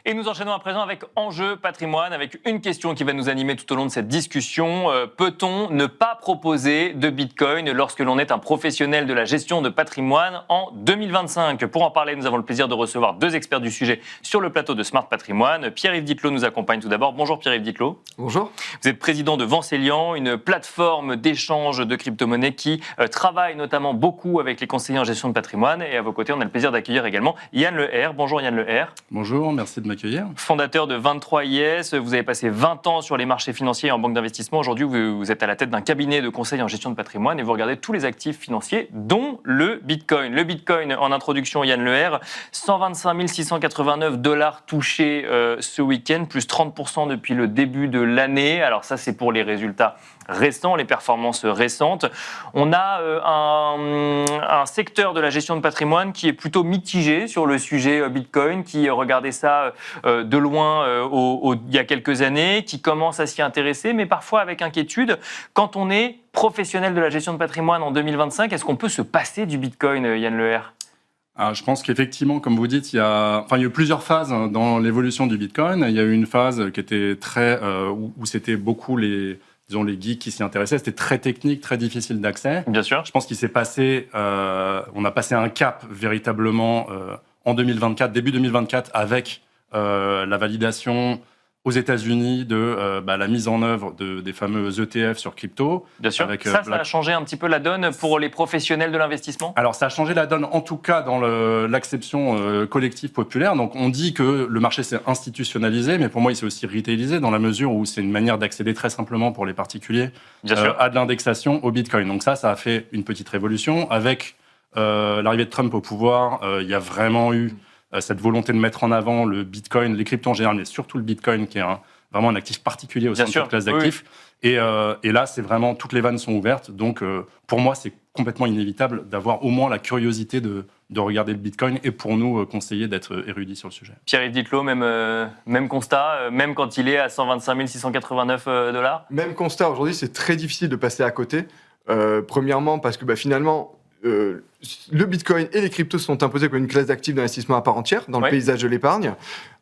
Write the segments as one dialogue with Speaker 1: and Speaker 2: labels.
Speaker 1: Et nous enchaînons à présent avec Enjeu Patrimoine, avec une question qui va nous animer tout au long de cette discussion. Peut-on ne pas proposer de Bitcoin lorsque l'on est un professionnel de la gestion de patrimoine en 2025 ? Pour en parler, nous avons le plaisir de recevoir deux experts du sujet sur le plateau de Smart Patrimoine. Pierre-Yves Dittelot nous accompagne tout d'abord. Bonjour Pierre-Yves Dittelot.
Speaker 2: Bonjour.
Speaker 1: Vous êtes président de Vancelian, une plateforme d'échange de crypto-monnaies qui travaille notamment beaucoup avec les conseillers en gestion de patrimoine. Et à vos côtés, on a le plaisir d'accueillir également Yann Leher. Bonjour Yann Leher.
Speaker 3: Bonjour, merci de m'accueillir.
Speaker 1: Fondateur de 23IS, vous avez passé 20 ans sur les marchés financiers et en banque d'investissement. Aujourd'hui, vous êtes à la tête d'un cabinet de conseil en gestion de patrimoine et vous regardez tous les actifs financiers, dont le Bitcoin. Le Bitcoin, en introduction, Yann Leher, 125 689 $ touchés ce week-end, plus 30% depuis le début de l'année. Alors ça, c'est pour les résultats récents, les performances récentes. On a un secteur de la gestion de patrimoine qui est plutôt mitigé sur le sujet Bitcoin, qui regardait ça de loin il y a quelques années, qui commence à s'y intéresser, mais parfois avec inquiétude. Quand on est professionnel de la gestion de patrimoine en 2025, est-ce qu'on peut se passer du Bitcoin, Yann Leher ?
Speaker 3: Alors, je pense qu'effectivement, comme vous dites, il y a eu plusieurs phases dans l'évolution du Bitcoin. Il y a eu une phase qui était où c'était beaucoup les geeks qui s'y intéressaient. C'était très technique, très difficile d'accès.
Speaker 1: Bien sûr.
Speaker 3: Je pense qu'il s'est passé, on a passé un cap véritablement en 2024, début 2024, avec la validation aux États-Unis de la mise en œuvre des fameux ETF sur crypto.
Speaker 1: Bien sûr. Avec, ça a changé un petit peu la donne pour les professionnels de l'investissement ? Alors,
Speaker 3: ça a changé la donne, en tout cas, dans l'acception collective populaire. Donc, on dit que le marché s'est institutionnalisé, mais pour moi, il s'est aussi retailisé dans la mesure où c'est une manière d'accéder très simplement pour les particuliers à de l'indexation au Bitcoin. Donc ça a fait une petite révolution. Avec l'arrivée de Trump au pouvoir, il y a vraiment eu cette volonté de mettre en avant le Bitcoin, les cryptos en général, mais surtout le Bitcoin, qui est vraiment un actif particulier au sein de cette classe d'actifs. Oui. Et là, c'est vraiment, toutes les vannes sont ouvertes. Donc, pour moi, c'est complètement inévitable d'avoir au moins la curiosité de regarder le Bitcoin et pour nous, conseiller d'être érudits sur le sujet.
Speaker 1: Pierre-Yves Dittelot, même constat, même quand il est à 125 689 $.
Speaker 2: Même constat, aujourd'hui, c'est très difficile de passer à côté. Premièrement, parce que finalement, le Bitcoin et les cryptos sont imposés comme une classe d'actifs d'investissement à part entière dans le paysage de l'épargne.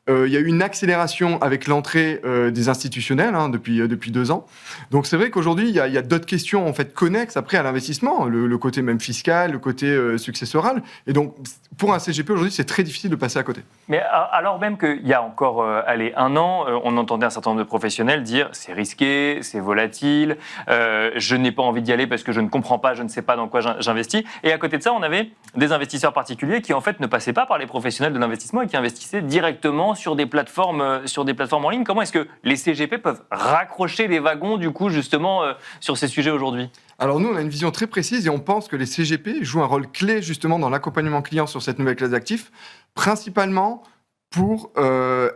Speaker 2: Il y a eu une accélération avec l'entrée des institutionnels depuis 2 ans. Donc c'est vrai qu'aujourd'hui, il y a d'autres questions en fait connexes après à l'investissement, le côté même fiscal, le côté successoral. Et donc pour un CGP aujourd'hui, c'est très difficile de passer à côté.
Speaker 1: Mais alors même qu'il y a encore 1 an, on entendait un certain nombre de professionnels dire c'est risqué, c'est volatile, je n'ai pas envie d'y aller parce que je ne comprends pas, je ne sais pas dans quoi j'investis. Et à côté de ça, on avait des investisseurs particuliers qui en fait ne passaient pas par les professionnels de l'investissement et qui investissaient directement sur des plateformes en ligne. Comment est-ce que les CGP peuvent raccrocher les wagons, du coup, justement, sur ces sujets aujourd'hui ?
Speaker 2: Alors nous, on a une vision très précise et on pense que les CGP jouent un rôle clé, justement, dans l'accompagnement client sur cette nouvelle classe d'actifs, principalement pour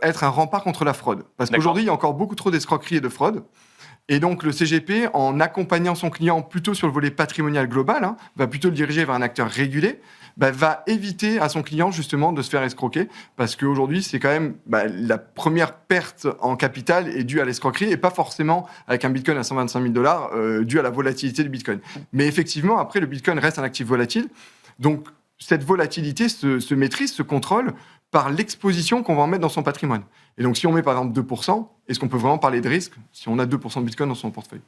Speaker 2: être un rempart contre la fraude. Parce qu'aujourd'hui, il y a encore beaucoup trop d'escroqueries et de fraudes. Et donc, le CGP, en accompagnant son client plutôt sur le volet patrimonial global, va plutôt le diriger vers un acteur régulé, va éviter à son client, justement, de se faire escroquer. Parce qu'aujourd'hui, c'est quand même la première perte en capital est due à l'escroquerie et pas forcément avec un Bitcoin à 125 000 $ dû à la volatilité du Bitcoin. Mais effectivement, après, le Bitcoin reste un actif volatile. Donc, cette volatilité se maîtrise, se contrôle par l'exposition qu'on va en mettre dans son patrimoine. Et donc, si on met par exemple 2%, est-ce qu'on peut vraiment parler de risque si on a 2% de Bitcoin dans son portefeuille ?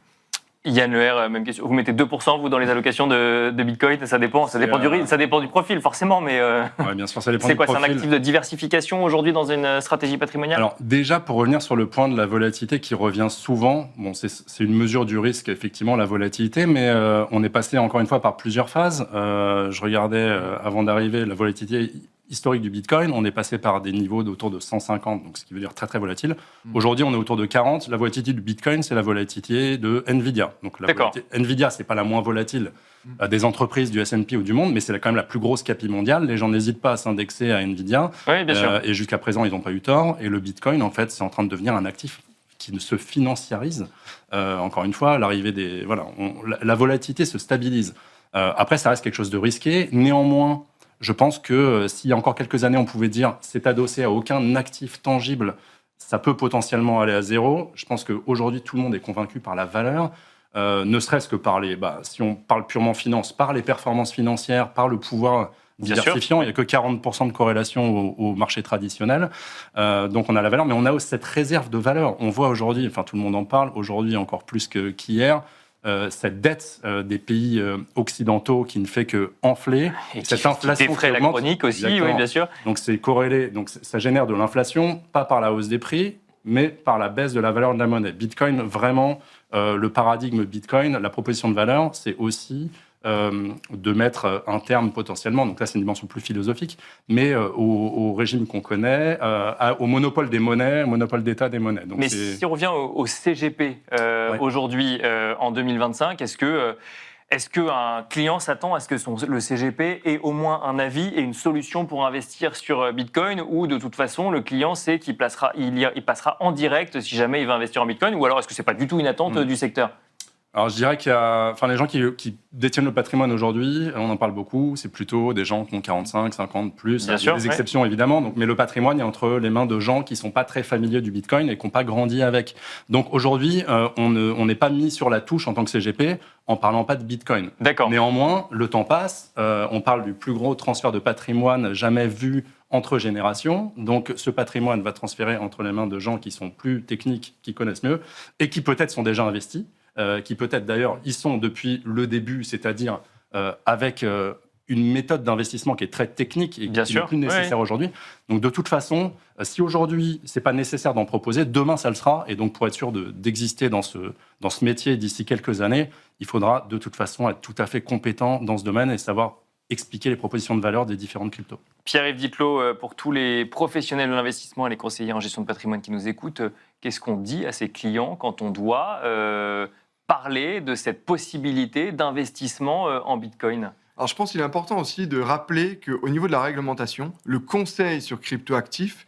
Speaker 1: Yann Leher, même question. Vous mettez 2% vous dans les allocations de Bitcoin, ça dépend du profil forcément, mais
Speaker 3: bien sûr, ça dépend
Speaker 1: c'est
Speaker 3: du profil.
Speaker 1: C'est un actif de diversification aujourd'hui dans une stratégie patrimoniale ?
Speaker 3: Alors déjà, pour revenir sur le point de la volatilité qui revient souvent, c'est une mesure du risque, effectivement, la volatilité, mais on est passé encore une fois par plusieurs phases. Je regardais avant d'arriver la volatilité historique du Bitcoin, on est passé par des niveaux d'autour de 150, donc ce qui veut dire très très volatile. Aujourd'hui, on est autour de 40. La volatilité du Bitcoin, c'est la volatilité de Nvidia. Donc Nvidia, c'est pas la moins volatile des entreprises du S&P ou du monde, mais c'est quand même la plus grosse capi mondiale. Les gens n'hésitent pas à s'indexer à Nvidia.
Speaker 1: Oui, bien sûr.
Speaker 3: Et jusqu'à présent, ils n'ont pas eu tort. Et le Bitcoin, en fait, c'est en train de devenir un actif qui se financiarise. Encore une fois, l'arrivée la volatilité se stabilise. Après, ça reste quelque chose de risqué. Néanmoins, je pense que s'il y a encore quelques années, on pouvait dire c'est adossé à aucun actif tangible, ça peut potentiellement aller à zéro. Je pense qu'aujourd'hui, tout le monde est convaincu par la valeur, ne serait-ce que par si on parle purement finance, par les performances financières, par le pouvoir diversifiant. Il n'y a que 40% de corrélation au marché traditionnel. Donc on a la valeur, mais on a aussi cette réserve de valeur. On voit aujourd'hui, enfin tout le monde en parle, aujourd'hui encore plus qu'hier, cette dette des pays occidentaux qui ne fait que enfler.
Speaker 1: Et
Speaker 3: cette
Speaker 1: inflation qui défraie la chronique aussi, oui, bien sûr.
Speaker 3: Donc c'est corrélé, donc ça génère de l'inflation, pas par la hausse des prix, mais par la baisse de la valeur de la monnaie. Bitcoin, vraiment, le paradigme Bitcoin, la proposition de valeur, c'est aussi de mettre un terme potentiellement, donc là c'est une dimension plus philosophique, mais au régime qu'on connaît, au monopole des monnaies, au monopole d'État des monnaies. Donc
Speaker 1: mais si on revient au CGP aujourd'hui, en 2025, est-ce qu'un client s'attend à ce que le CGP ait au moins un avis et une solution pour investir sur Bitcoin, ou de toute façon le client sait qu'il passera en direct si jamais il va investir en Bitcoin, ou alors est-ce que c'est pas du tout une attente du secteur?
Speaker 3: Alors je dirais qu'il y a, enfin les gens qui détiennent le patrimoine aujourd'hui, on en parle beaucoup, c'est plutôt des gens qui ont 45, 50 plus, il y a des exceptions évidemment, donc, mais le patrimoine est entre les mains de gens qui sont pas très familiers du Bitcoin et qui n'ont pas grandi avec. Donc aujourd'hui, on n'est pas mis sur la touche en tant que CGP en parlant pas de Bitcoin.
Speaker 1: D'accord.
Speaker 3: Néanmoins, le temps passe, on parle du plus gros transfert de patrimoine jamais vu entre générations, donc ce patrimoine va transférer entre les mains de gens qui sont plus techniques, qui connaissent mieux, et qui peut-être sont déjà investis, qui peut-être d'ailleurs y sont depuis le début, c'est-à-dire avec une méthode d'investissement qui est très technique et qui n'est plus nécessaire aujourd'hui. Donc de toute façon, si aujourd'hui c'est pas nécessaire d'en proposer, demain ça le sera, et donc pour être sûr d'exister dans ce métier d'ici quelques années, il faudra de toute façon être tout à fait compétent dans ce domaine et savoir expliquer les propositions de valeur des différentes cryptos.
Speaker 1: Pierre-Yves Dittelot, pour tous les professionnels de l'investissement et les conseillers en gestion de patrimoine qui nous écoutent, qu'est-ce qu'on dit à ses clients quand on doit parler de cette possibilité d'investissement en Bitcoin?
Speaker 2: Alors je pense qu'il est important aussi de rappeler qu'au niveau de la réglementation, le conseil sur cryptoactifs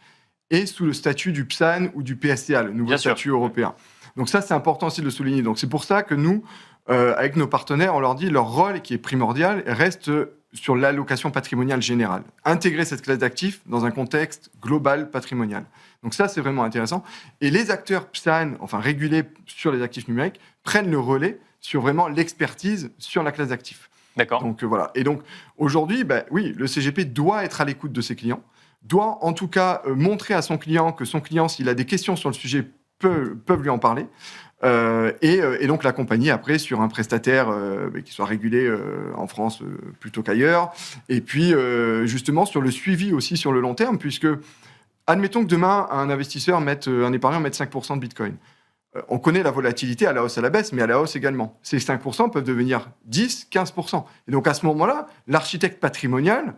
Speaker 2: est sous le statut du PSAN ou du PSCA, le nouveau statut européen. Donc ça, c'est important aussi de le souligner. Donc c'est pour ça que nous, avec nos partenaires, on leur dit leur rôle, qui est primordial, reste sur l'allocation patrimoniale générale. Intégrer cette classe d'actifs dans un contexte global patrimonial. Donc ça, c'est vraiment intéressant. Et les acteurs PSAN, enfin régulés sur les actifs numériques, prennent le relais sur vraiment l'expertise sur la classe d'actifs.
Speaker 1: D'accord.
Speaker 2: Donc voilà. Et donc aujourd'hui, oui, le CGP doit être à l'écoute de ses clients, doit en tout cas montrer à son client que son client, s'il a des questions sur le sujet, peuvent lui en parler. Et donc l'accompagner après sur un prestataire qui soit régulé en France plutôt qu'ailleurs. Et puis justement sur le suivi aussi sur le long terme, puisque admettons que demain un investisseur un épargnant mette 5% de Bitcoin. On connaît la volatilité à la hausse, à la baisse, mais à la hausse également. Ces 5% peuvent devenir 10, 15%. Et donc à ce moment-là, l'architecte patrimonial,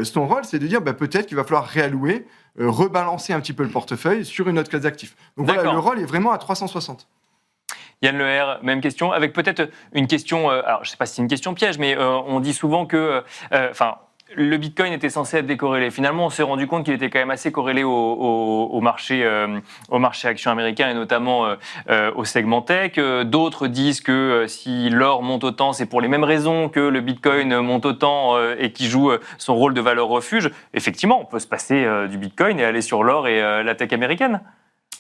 Speaker 2: son rôle, c'est de dire peut-être qu'il va falloir réallouer, rebalancer un petit peu le portefeuille sur une autre classe d'actifs. Donc voilà, le rôle est vraiment à 360.
Speaker 1: Yann Leher, même question, avec peut-être une question, alors je ne sais pas si c'est une question piège, mais on dit souvent que le Bitcoin était censé être décorrélé. Finalement, on s'est rendu compte qu'il était quand même assez corrélé au marché actions américain et notamment au segment tech. D'autres disent que si l'or monte autant, c'est pour les mêmes raisons que le Bitcoin monte autant et qui joue son rôle de valeur refuge. Effectivement, on peut se passer du Bitcoin et aller sur l'or et la tech américaine.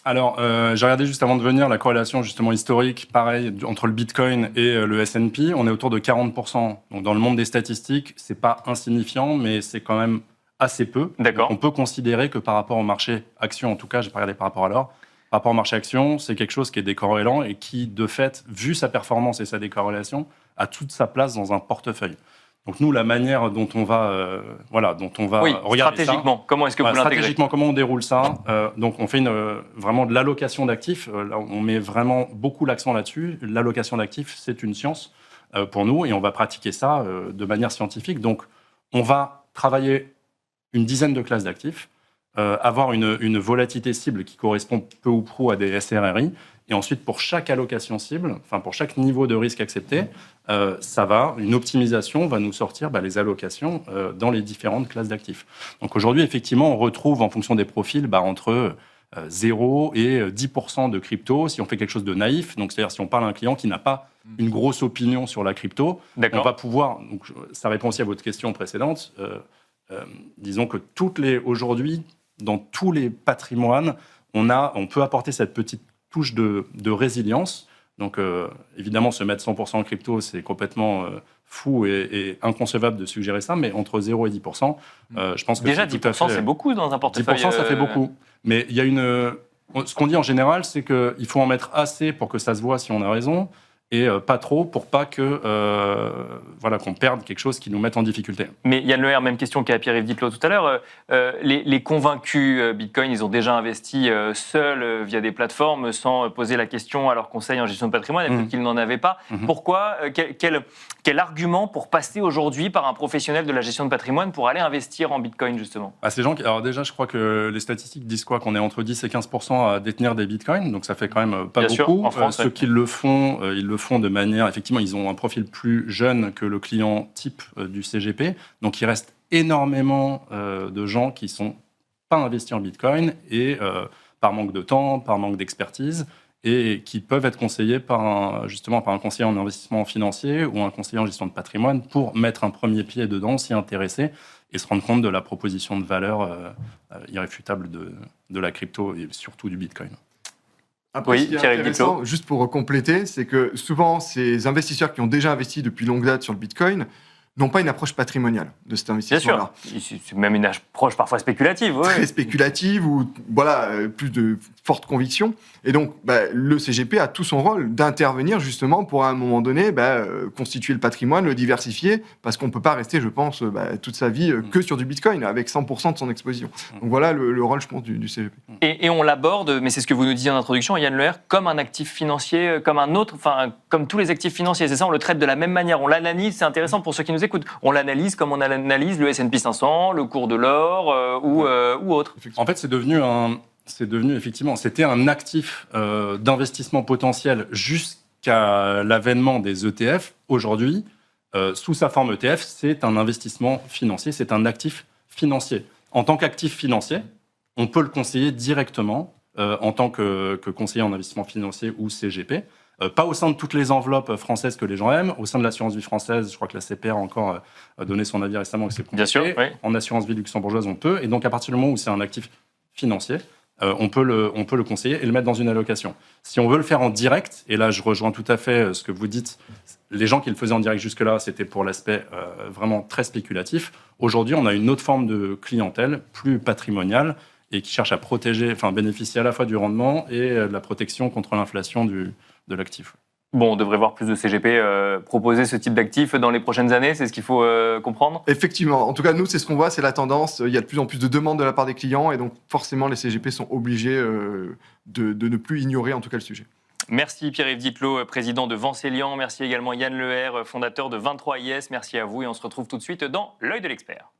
Speaker 3: Alors, j'ai regardé juste avant de venir la corrélation justement historique, pareil, entre le Bitcoin et le S&P. On est autour de 40%. Donc, dans le monde des statistiques, c'est pas insignifiant, mais c'est quand même assez peu.
Speaker 1: D'accord.
Speaker 3: Donc, on peut considérer que par rapport au marché action, en tout cas, j'ai pas regardé par rapport à l'or, par rapport au marché action, c'est quelque chose qui est décorrélant et qui, de fait, vu sa performance et sa décorrélation, a toute sa place dans un portefeuille. Donc nous, la manière dont on va, regarder
Speaker 1: stratégiquement, comment est-ce que vous l'intégrez ?
Speaker 3: Stratégiquement, comment on déroule ça ? Donc on fait vraiment de l'allocation d'actifs. Là, on met vraiment beaucoup l'accent là-dessus. L'allocation d'actifs, c'est une science pour nous et on va pratiquer ça de manière scientifique. Donc on va travailler une dizaine de classes d'actifs, avoir une volatilité cible qui correspond peu ou prou à des SRRI. Et ensuite, pour chaque allocation cible, enfin pour chaque niveau de risque accepté, une optimisation va nous sortir les allocations dans les différentes classes d'actifs. Donc aujourd'hui, effectivement, on retrouve en fonction des profils entre 0 et 10% de crypto si on fait quelque chose de naïf. Donc c'est-à-dire si on parle à un client qui n'a pas une grosse opinion sur la crypto, on va pouvoir, donc ça répond aussi à votre question précédente, disons que aujourd'hui, dans tous les patrimoines, on peut apporter cette petite touche de résilience. Donc, évidemment, se mettre 100% en crypto, c'est complètement fou et inconcevable de suggérer ça, mais entre 0 et 10%, je pense que
Speaker 1: déjà
Speaker 3: c'est
Speaker 1: 10%, c'est beaucoup dans un portefeuille.
Speaker 3: 10%, ça fait beaucoup. Mais il y a ce qu'on dit en général, c'est qu'il faut en mettre assez pour que ça se voit si on a raison, et pas trop pour pas que qu'on perde quelque chose qui nous mette en difficulté.
Speaker 1: Mais Yann Leher, même question qu'à Pierre-Yves Dittelot tout à l'heure, les convaincus Bitcoin, ils ont déjà investi seuls via des plateformes sans poser la question à leur conseil en gestion de patrimoine, et peut-être qu'ils n'en avaient pas. Pourquoi quel argument pour passer aujourd'hui par un professionnel de la gestion de patrimoine pour aller investir en Bitcoin, justement?
Speaker 3: Ces gens alors déjà, je crois que les statistiques disent quoi? Qu'on est entre 10 et 15% à détenir des Bitcoins, donc ça fait quand même pas
Speaker 1: Bien
Speaker 3: beaucoup.
Speaker 1: Sûr, en France,
Speaker 3: ceux qui le font, ils le font de manière... Effectivement, ils ont un profil plus jeune que le client type du CGP, donc il reste énormément de gens qui ne sont pas investis en Bitcoin, et par manque de temps, par manque d'expertise, et qui peuvent être conseillés par un conseiller en investissement financier ou un conseiller en gestion de patrimoine pour mettre un premier pied dedans, s'y intéresser et se rendre compte de la proposition de valeur irréfutable de la crypto et surtout du Bitcoin.
Speaker 2: Après, ce qui est intéressant, juste pour compléter, c'est que souvent, ces investisseurs qui ont déjà investi depuis longue date sur le Bitcoin n'ont pas une approche patrimoniale de cet investissement-là.
Speaker 1: Bien sûr, c'est même une approche parfois spéculative.
Speaker 2: Très spéculative, ou plus de forte conviction. Et donc, le CGP a tout son rôle d'intervenir justement pour, à un moment donné, constituer le patrimoine, le diversifier, parce qu'on ne peut pas rester, je pense, toute sa vie que sur du Bitcoin, avec 100% de son exposition. Donc voilà le rôle, je pense, du CGP.
Speaker 1: Et on l'aborde, mais c'est ce que vous nous disiez en introduction, Yann Leher, comme un actif financier, comme un autre, comme tous les actifs financiers. C'est ça, on le traite de la même manière. On l'analyse, c'est intéressant pour ceux qui nous écoutent. On l'analyse comme on analyse le S&P 500, le cours de l'or ou autre.
Speaker 3: En fait, c'est devenu effectivement, c'était un actif d'investissement potentiel jusqu'à l'avènement des ETF. Aujourd'hui, sous sa forme ETF, c'est un investissement financier, c'est un actif financier. En tant qu'actif financier, on peut le conseiller directement en tant que conseiller en investissement financier ou CGP. Pas au sein de toutes les enveloppes françaises que les gens aiment. Au sein de l'assurance vie française, je crois que la CPR a encore donné son avis récemment que c'est compliqué.
Speaker 1: Bien sûr, oui.
Speaker 3: En assurance vie luxembourgeoise, on peut. Et donc, à partir du moment où c'est un actif financier, on peut le conseiller et le mettre dans une allocation. Si on veut le faire en direct, et là, je rejoins tout à fait ce que vous dites, les gens qui le faisaient en direct jusque-là, c'était pour l'aspect vraiment très spéculatif. Aujourd'hui, on a une autre forme de clientèle, plus patrimoniale, et qui cherche à bénéficier à la fois du rendement et de la protection contre l'inflation de l'actif.
Speaker 1: Bon, on devrait voir plus de CGP proposer ce type d'actifs dans les prochaines années, c'est ce qu'il faut comprendre?
Speaker 2: Effectivement. En tout cas, nous, c'est ce qu'on voit, c'est la tendance. Il y a de plus en plus de demandes de la part des clients, et donc forcément, les CGP sont obligés de ne plus ignorer, en tout cas, le sujet.
Speaker 1: Merci Pierre-Yves Dittelot, président de Vancelian. Merci également Yann Leher, fondateur de 23IS. Merci à vous, et on se retrouve tout de suite dans l'œil de l'expert.